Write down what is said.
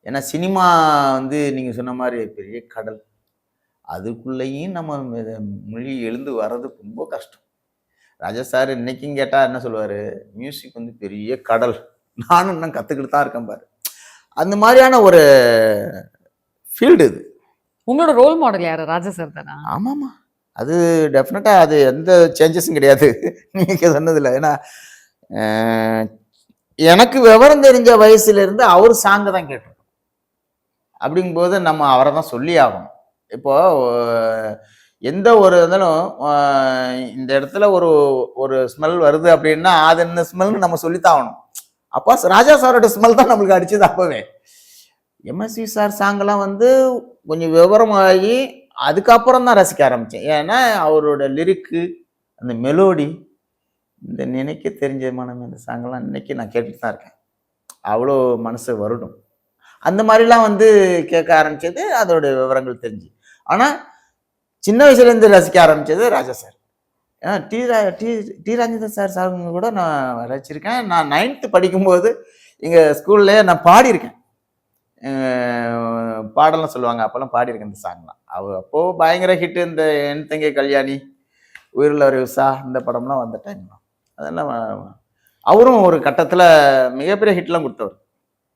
ஏன்னா சினிமா வந்து நீங்கள் சொன்ன மாதிரி பெரிய கடல். அதுக்குள்ளேயும் நம்ம மொழி எழுந்து வர்றது ரொம்ப கஷ்டம். ராஜா சார் இன்னைக்கும் கேட்டால் என்ன சொல்லுவார், மியூசிக் வந்து பெரிய கடல், நானும் இன்னும் கற்றுக்கிட்டு தான் இருக்கேன் பாரு. அந்த மாதிரியான ஒரு ஃபீல்டு இது. உங்களோட ரோல் மாடல் யாரு? ராஜா சார் தானா? ஆமாம்மா, அது டெஃபினட்டாக அது எந்த சேஞ்சஸும் கிடையாது நீங்கள் சொன்னதில்லை. ஏன்னா எனக்கு விவரம் தெரிஞ்ச வயசுலேருந்து அவர் சாங்கை தான் கேட்டோம். அப்படிங்கும்போது நம்ம அவரை தான் சொல்லி ஆகணும். இப்போ எந்த ஒரு இருந்தாலும் இந்த இடத்துல ஒரு ஒரு ஸ்மெல் வருது அப்படின்னா அது என்ன ஸ்மெல்னு நம்ம சொல்லித்தான் ஆகணும். அப்போ ராஜா சாரோட ஸ்மெல் தான் நம்மளுக்கு அடிச்சது. அப்பவே எம்எஸ்வி சார் சாங்கெல்லாம் வந்து கொஞ்சம் விவரமாகி அதுக்கப்புறம் தான் ரசிக்க ஆரம்பித்தேன். ஏன்னா அவரோட லிரிக்கு, அந்த மெலோடி, இந்த நினைக்க தெரிஞ்ச மனம், இந்த சாங்கெல்லாம் இன்னைக்கு நான் கேட்டுட்டு தான் இருக்கேன். அவ்வளோ மனசு வருடும். அந்த மாதிரிலாம் வந்து கேட்க ஆரம்பிச்சது அதோட விவரங்கள் தெரிஞ்சு. ஆனால் சின்ன வயசுலேருந்து ரசிக்க ஆரம்பித்தது ராஜா சார். டி ராஜேந்தர் சார் சாங்க கூட நான் ரசிச்சிருக்கேன். நான் 9th படிக்கும்போது எங்கள் ஸ்கூல்லேயே நான் பாடியிருக்கேன். பாடலாம் சொல்லுவாங்க, அப்போல்லாம் பாடியிருக்கேன் இந்த சாங்லாம். அப்போது பயங்கர ஹிட்டு. இந்த என் தங்கை கல்யாணி, உயிரில் ஒரு உஷா, இந்த படம்லாம் வந்த டைம்லாம் அதெல்லாம் அவரும் ஒரு கட்டத்தில் மிகப்பெரிய ஹிட்லாம் கொடுத்தவர்.